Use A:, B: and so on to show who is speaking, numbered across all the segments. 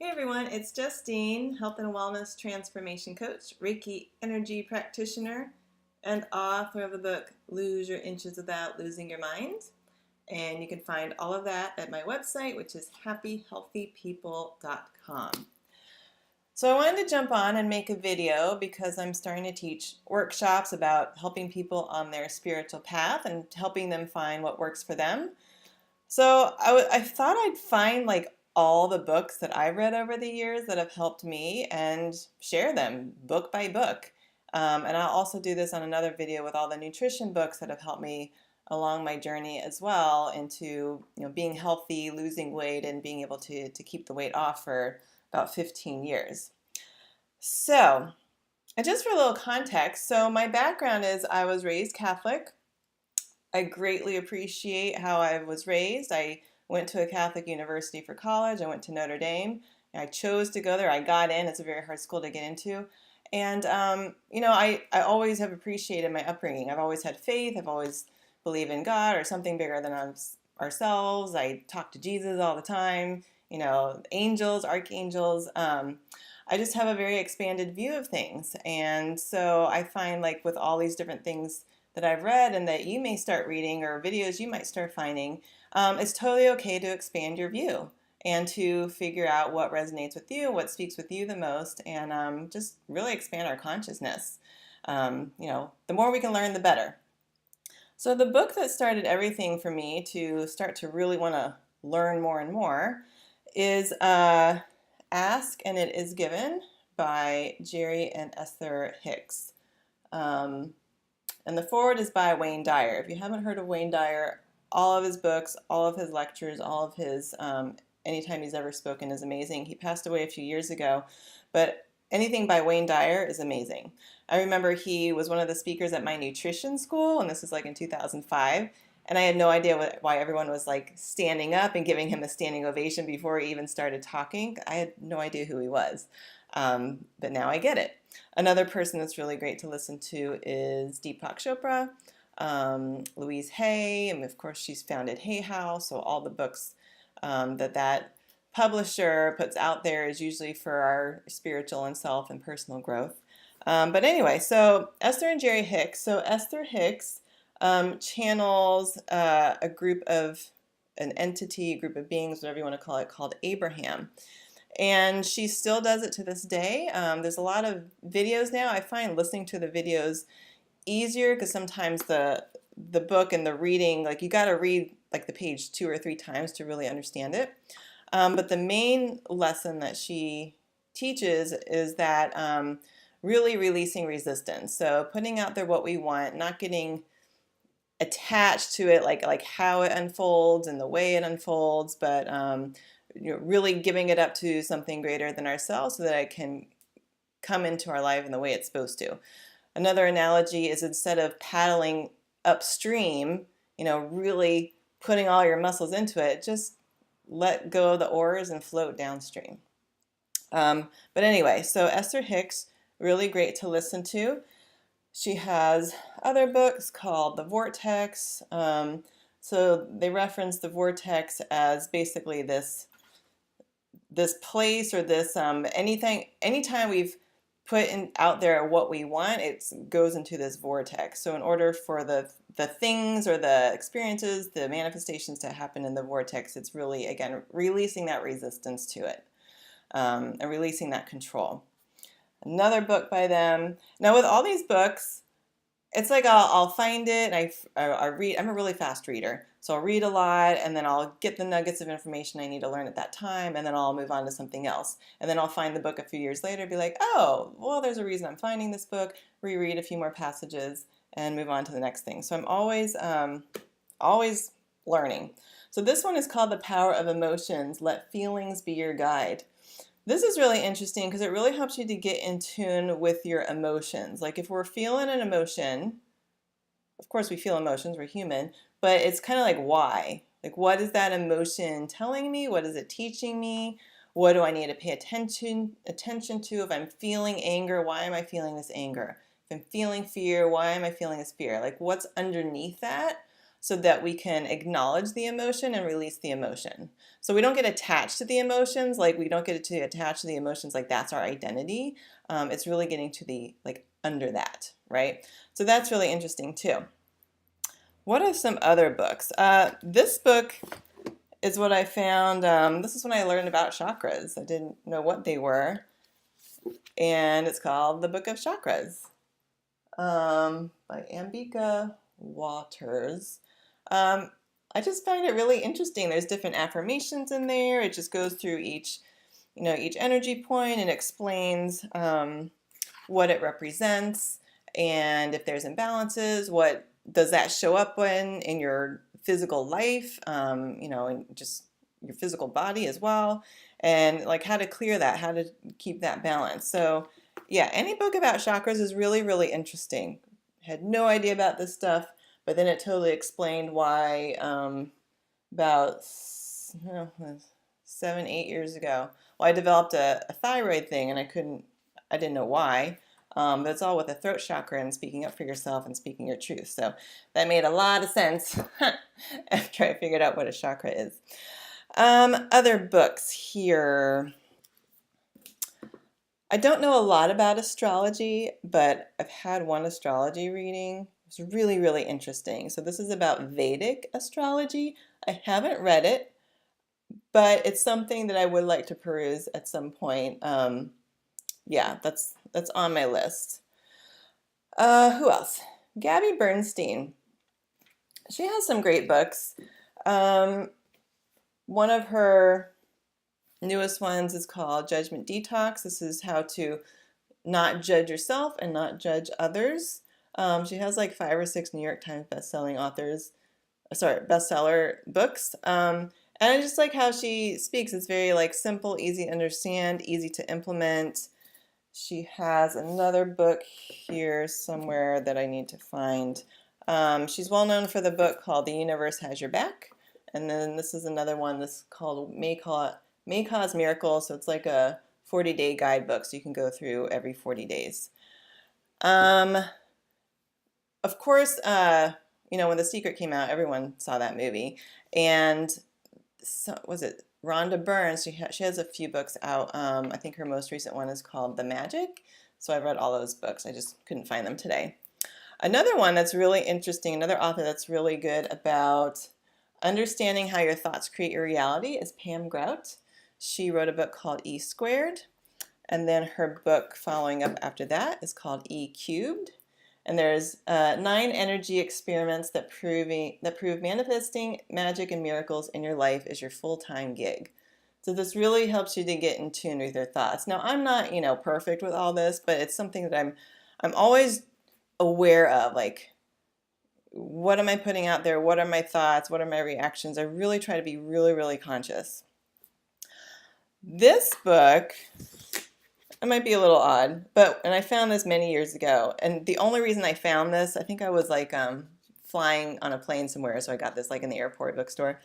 A: Hey everyone, it's Justine, health and wellness transformation coach, Reiki energy practitioner, and author of the book Lose Your Inches Without Losing Your Mind. And you can find all of that at my website, which is happyhealthypeople.com. So I wanted to jump on and make a video because I'm starting to teach workshops about helping people on their spiritual path and helping them find what works for them. So I thought I'd find like all the books that I've read over the years that have helped me and share them book by book. And I'll also do this on another video with all the nutrition books that have helped me along my journey as well into being healthy, losing weight, and being able to keep the weight off for about 15 years. So, and just for a little context, so my background is I was raised Catholic. I greatly appreciate how I was raised. I went to a Catholic university for college. I went to Notre Dame. I chose to go there. I got in. It's a very hard school to get into. And, I always have appreciated my upbringing. I've always had faith. I've always believed in God or something bigger than ourselves. I talk to Jesus all the time, angels, archangels. I just have a very expanded view of things. And so I find like with all these different things that I've read and that you may start reading or videos you might start finding, it's totally okay to expand your view and to figure out what resonates with you, what speaks with you the most, and just really expand our consciousness. The more we can learn, the better. So the book that started everything for me to start to really want to learn more and more is Ask and It Is Given by Jerry and Esther Hicks. And the foreword is by Wayne Dyer. If you haven't heard of Wayne Dyer, all of his books, all of his lectures, all of his, anytime he's ever spoken is amazing. He passed away a few years ago, but anything by Wayne Dyer is amazing. I remember he was one of the speakers at my nutrition school, and this was like in 2005, and I had no idea why everyone was like standing up and giving him a standing ovation before he even started talking. I had no idea who he was, but now I get it. Another person that's really great to listen to is Deepak Chopra, Louise Hay, and of course she's founded Hay House, so all the books that publisher puts out there is usually for our spiritual and self and personal growth. But anyway, so Esther and Jerry Hicks. So Esther Hicks channels a group of, an entity, a group of beings, whatever you want to call it, called Abraham. And she still does it to this day. There's a lot of videos now. I find listening to the videos easier because sometimes the book and the reading, like you got to read like the page 2 or 3 times to really understand it. But the main lesson that she teaches is that really releasing resistance. So putting out there what we want, not getting attached to it, like how it unfolds and the way it unfolds, but really giving it up to something greater than ourselves so that it can come into our life in the way it's supposed to. Another analogy is instead of paddling upstream, really putting all your muscles into it, just let go of the oars and float downstream. But anyway, so Esther Hicks, really great to listen to. She has other books called The Vortex. So they reference the vortex as basically this place or this anytime we've put out there what we want, it goes into this vortex. So in order for the things or the experiences, the manifestations to happen in the vortex, it's really, again, releasing that resistance to it and releasing that control. Another book by them. Now with all these books, it's like I'll find it and I read. I'm a really fast reader, so I'll read a lot and then I'll get the nuggets of information I need to learn at that time, and then I'll move on to something else. And then I'll find the book a few years later, be like, oh, well, there's a reason I'm finding this book, reread a few more passages, and move on to the next thing. So I'm always learning. So this one is called The Power of Emotions. Let feelings be your guide. This is really interesting because it really helps you to get in tune with your emotions. Like if we're feeling an emotion, of course we feel emotions, we're human, but it's kind of like why? Like what is that emotion telling me? What is it teaching me? What do I need to pay attention to? If I'm feeling anger, why am I feeling this anger? If I'm feeling fear, why am I feeling this fear? Like what's underneath that? so that we can acknowledge the emotion and release the emotion. So we don't get attached to the emotions, like we don't get to attach to the emotions like that's our identity. It's really getting to the like under that, right? So that's really interesting too. What are some other books? This book is what I found. This is when I learned about chakras. I didn't know what they were. And it's called The Book of Chakras by Ambika Waters. I just find it really interesting. There's different affirmations in there. It just goes through each energy point and explains what it represents, and if there's imbalances, what does that show up in your physical life, and just your physical body as well, and like how to clear that, how to keep that balance. So yeah, any book about chakras is really, really interesting. Had no idea about this stuff, but then it totally explained why about 7-8 years ago, well, I developed a thyroid thing, and I didn't know why. But it's all with the throat chakra and speaking up for yourself and speaking your truth. So that made a lot of sense after I figured out what a chakra is. Other books here. I don't know a lot about astrology, but I've had one astrology reading. It was really, really interesting. So this is about Vedic astrology. I haven't read it, but it's something that I would like to peruse at some point. Yeah, that's on my list. Who else? Gabby Bernstein. She has some great books. One of her newest ones is called Judgment Detox. This is how to not judge yourself and not judge others. She has like 5 or 6 New York Times bestseller books. And I just like how she speaks. It's very like simple, easy to understand, easy to implement. She has another book here somewhere that I need to find. She's well known for the book called The Universe Has Your Back. And then this is another one that's called May Cause Miracles. So it's like a 40-day guidebook, so you can go through every 40 days. Of course, when The Secret came out, everyone saw that movie. And so, was it Rhonda Byrne? She has a few books out. I think her most recent one is called The Magic. So I've read all those books. I just couldn't find them today. Another one that's really interesting, another author that's really good about understanding how your thoughts create your reality is Pam Grout. She wrote a book called E Squared. And then her book following up after that is called E Cubed. And there's 9 energy experiments that prove manifesting magic and miracles in your life is your full-time gig. So this really helps you to get in tune with your thoughts. Now, I'm not, perfect with all this, but it's something that I'm always aware of. Like, what am I putting out there? What are my thoughts? What are my reactions? I really try to be really, really conscious. This book, it might be a little odd, and I found this many years ago. And the only reason I found this, I think I was like flying on a plane somewhere, so I got this like in the airport bookstore.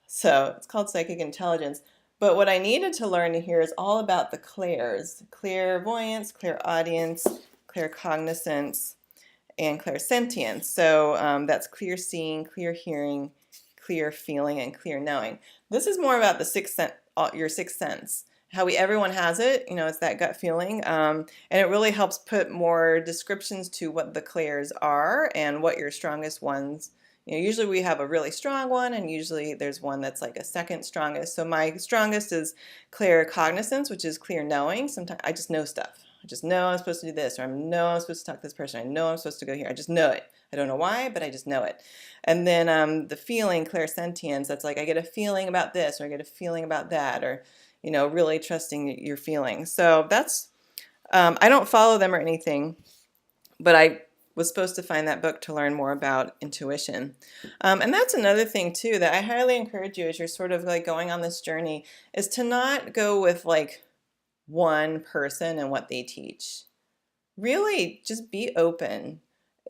A: So it's called Psychic Intelligence. But what I needed to learn here is all about the clairs: clairvoyance, clairaudience, claircognizance, and clairsentience. So that's clear seeing, clear hearing, clear feeling, and clear knowing. This is more about the your sixth sense. Everyone has it, it's that gut feeling, and it really helps put more descriptions to what the clairs are and what your strongest ones. Usually we have a really strong one, and usually there's one that's like a second strongest. So my strongest is claircognizance, which is clear knowing. Sometimes I just know stuff. I just know I'm supposed to do this, or I know I'm supposed to talk to this person. I know I'm supposed to go here. I just know it. I don't know why, but I just know it. And then the feeling, clairsentience, that's like I get a feeling about this, or I get a feeling about that, or really trusting your feelings. So that's, I don't follow them or anything, but I was supposed to find that book to learn more about intuition. And that's another thing too that I highly encourage you as you're sort of like going on this journey, is to not go with like one person and what they teach. Really just be open,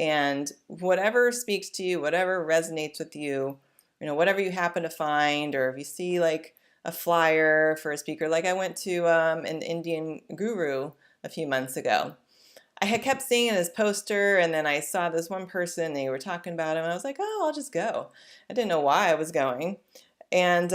A: and whatever speaks to you, whatever resonates with you, whatever you happen to find, or if you see like a flyer for a speaker. Like I went to an Indian guru a few months ago. I had kept seeing his poster, and then I saw this one person, they were talking about him, and I was like, oh, I'll just go. I didn't know why I was going. And,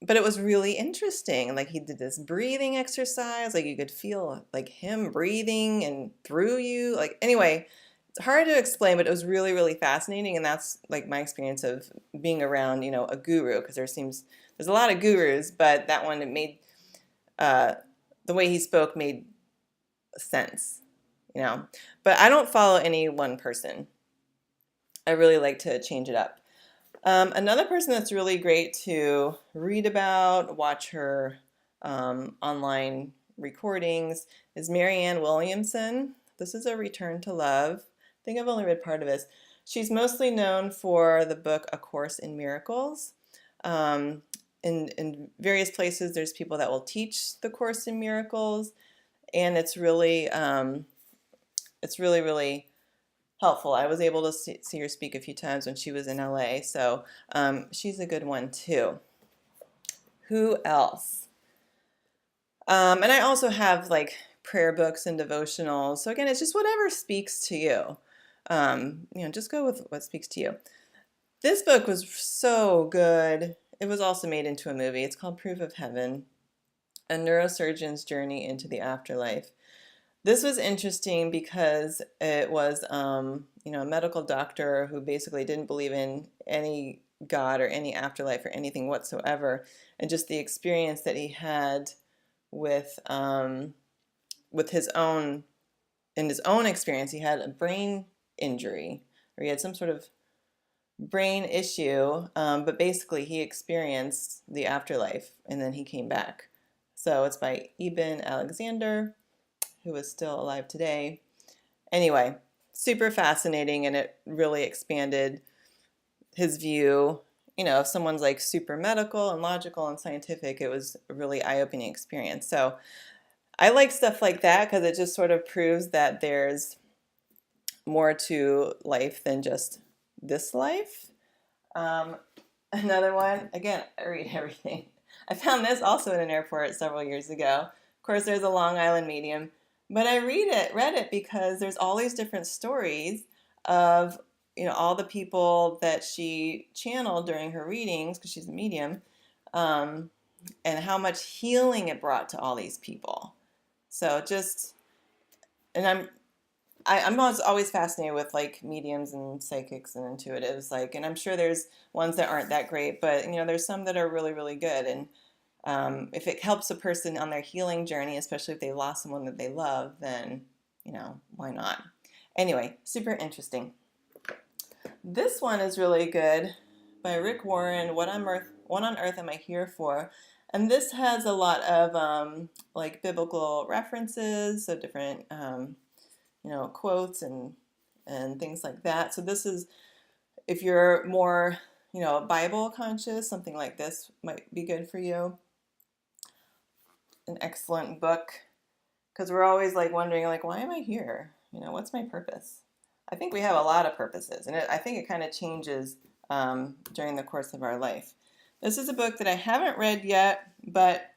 A: but it was really interesting. Like he did this breathing exercise, like you could feel like him breathing and through you. Like, anyway, it's hard to explain, but it was really, really fascinating. And that's like my experience of being around, a guru, because there's a lot of gurus, but that one, it made, uh, the way he spoke made sense, But I don't follow any one person. I really like to change it up. Another person that's really great to read about, watch her online recordings, is Marianne Williamson. This is a Return to Love. I think I've only read part of this. She's mostly known for the book A Course in Miracles. In various places, there's people that will teach the Course in Miracles, and it's really, really helpful. I was able to see her speak a few times when she was in LA, so she's a good one too. Who else? And I also have like prayer books and devotionals. So again, it's just whatever speaks to you. Just go with what speaks to you. This book was so good. It was also made into a movie. It's called Proof of Heaven, A Neurosurgeon's Journey into the Afterlife. This was interesting because it was, a medical doctor who basically didn't believe in any God or any afterlife or anything whatsoever, and just the experience that he had with his own, in his own experience, he had a brain injury, or he had some sort of brain issue, but basically he experienced the afterlife and then he came back. So it's by Eben Alexander, who is still alive today. Anyway, super fascinating, and it really expanded his view. If someone's like super medical and logical and scientific, it was a really eye-opening experience. So I like stuff like that because it just sort of proves that there's more to life than just this life. Another one, again, I read everything. I found this also in an airport several years ago. Of course, there's a Long Island Medium. But I read it because there's all these different stories of, all the people that she channeled during her readings, because she's a medium, and how much healing it brought to all these people. So and I'm always fascinated with like mediums and psychics and intuitives, and I'm sure there's ones that aren't that great, but there's some that are really, really good. And if it helps a person on their healing journey, especially if they lost someone that they love, then, why not? Anyway, super interesting. This one is really good, by Rick Warren, What on Earth Am I Here For? And this has a lot of like biblical references, so different, quotes and things like that. So this is, if you're more, Bible conscious, something like this might be good for you. An excellent book, because we're always like wondering, like, why am I here? What's my purpose? I think we have a lot of purposes, and I think it kind of changes during the course of our life. This is a book that I haven't read yet, but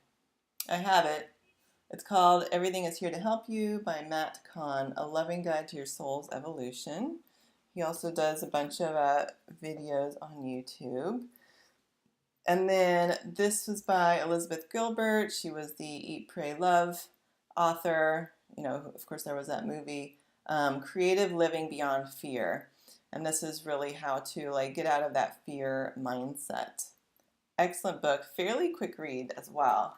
A: I have it. It's called Everything Is Here to Help You by Matt Kahn, A Loving Guide to Your Soul's Evolution. He also does a bunch of videos on YouTube. And then this was by Elizabeth Gilbert. She was the Eat, Pray, Love author. Of course, there was that movie, Creative Living Beyond Fear. And this is really how to get out of that fear mindset. Excellent book, fairly quick read as well.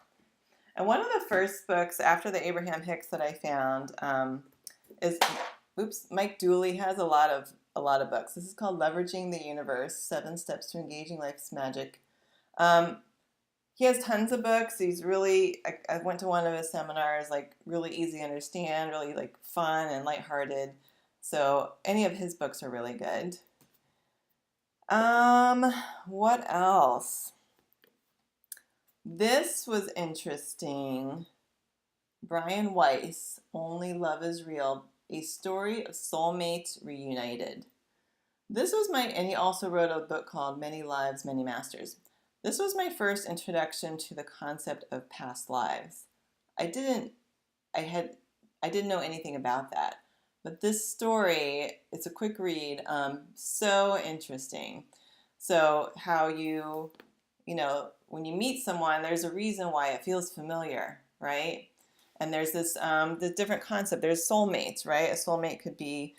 A: And one of the first books after the Abraham Hicks that I found is, Mike Dooley has a lot of books. This is called Leveraging the Universe, 7 Steps to Engaging Life's Magic. He has tons of books. He's really, I went to one of his seminars, really easy to understand, really fun and lighthearted. So any of his books are really good. What else? This was interesting. Brian Weiss, Only Love is Real, A Story of Soulmates Reunited. This was and he also wrote a book called Many Lives, Many Masters. This was my first introduction to the concept of past lives. I had I didn't know anything about that. But this story, it's a quick read, so interesting. So how when you meet someone, there's a reason why it feels familiar, right? And there's this different concept. There's soulmates, right? A soulmate could be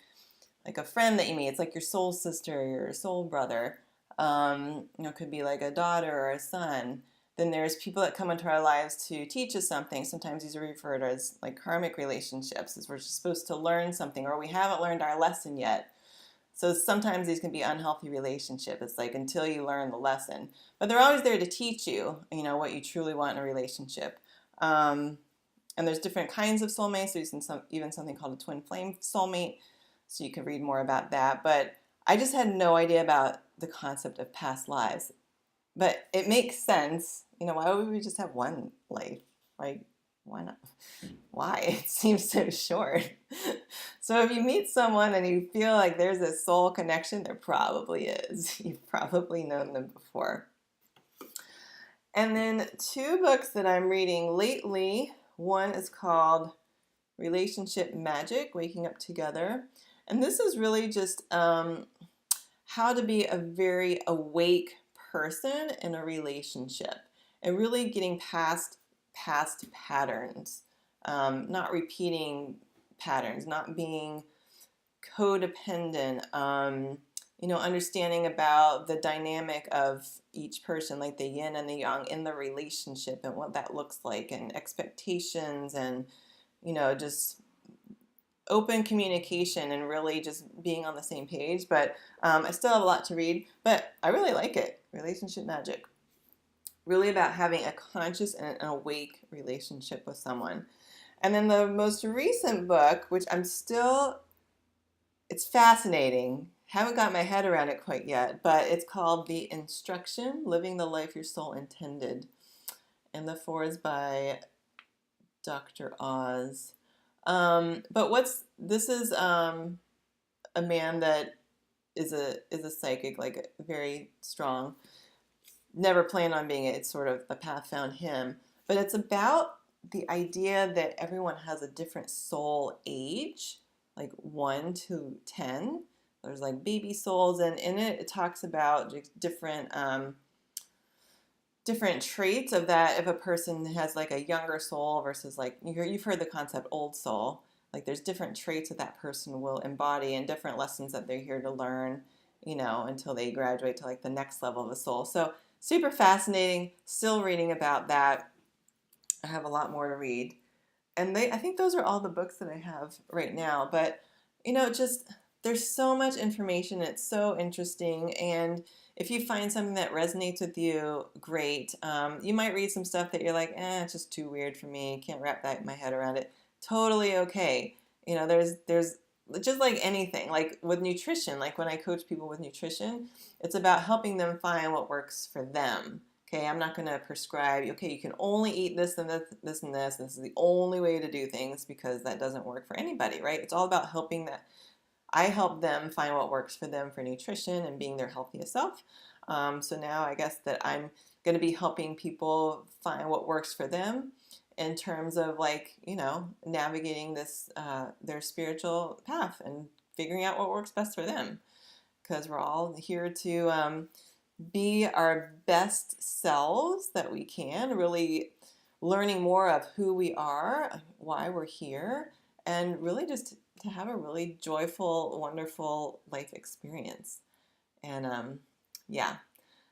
A: like a friend that you meet. It's like your soul sister, your soul brother. It could be like a daughter or a son. Then there's people that come into our lives to teach us something. Sometimes these are referred to as like karmic relationships, as we're supposed to learn something or we haven't learned our lesson yet. So sometimes these can be unhealthy relationships. It's like until you learn the lesson. But they're always there to teach you, what you truly want in a relationship. And there's different kinds of soulmates. There's even something called a twin flame soulmate. So you can read more about that. But I just had no idea about the concept of past lives. But it makes sense. Why would we just have one life? Like, why not? Why? It seems so short. So if you meet someone and you feel like there's a soul connection, there probably is. You've probably known them before. And then 2 books that I'm reading lately. One is called Relationship Magic, Waking Up Together. And this is really just how to be a very awake person in a relationship and really getting past past patterns, not repeating patterns, not being codependent, understanding about the dynamic of each person, like the yin and the yang in the relationship and what that looks like and expectations and, just open communication and really just being on the same page. But I still have a lot to read, but I really like it. Relationship Magic. Really about having a conscious and an awake relationship with someone. And then the most recent book, which it's fascinating. Haven't got my head around it quite yet, but it's called The Instruction, Living the Life Your Soul Intended. And the 4 is by Dr. Oz. But this is a man that is a psychic, like very strong. Never planned on being it. It's sort of the path found him. But it's about the idea that everyone has a different soul age, like 1 to 10. There's like baby souls, and in it talks about different traits of that. If a person has like a younger soul versus like you've heard the concept old soul, like there's different traits that person will embody and different lessons that they're here to learn, until they graduate to like the next level of a soul. So super fascinating. Still reading about that. I have a lot more to read. And I think those are all the books that I have right now. But, just there's so much information. It's so interesting. And if you find something that resonates with you, great. You might read some stuff that you're like, it's just too weird for me. Can't wrap my head around it. Totally okay. There's just like anything, like with nutrition, like when I coach people with nutrition, it's about helping them find what works for them. Okay, I'm not going to prescribe, okay, you can only eat this and this and this. This is the only way to do things, because that doesn't work for anybody, right? It's all about I help them find what works for them for nutrition and being their healthiest self. So now I guess that I'm going to be helping people find what works for them in terms of navigating this, their spiritual path and figuring out what works best for them. Because we're all here to be our best selves that we can, really learning more of who we are, why we're here, and really just to have a really joyful, wonderful life experience. And yeah.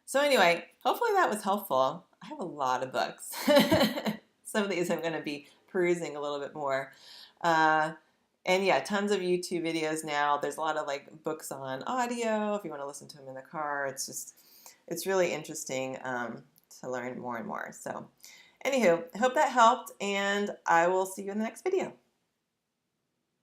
A: So anyway, hopefully that was helpful. I have a lot of books. Some of these I'm going to be perusing a little bit more. And yeah, tons of YouTube videos now. There's a lot of like books on audio if you want to listen to them in the car. It's really interesting to learn more and more. So anywho, I hope that helped, and I will see you in the next video.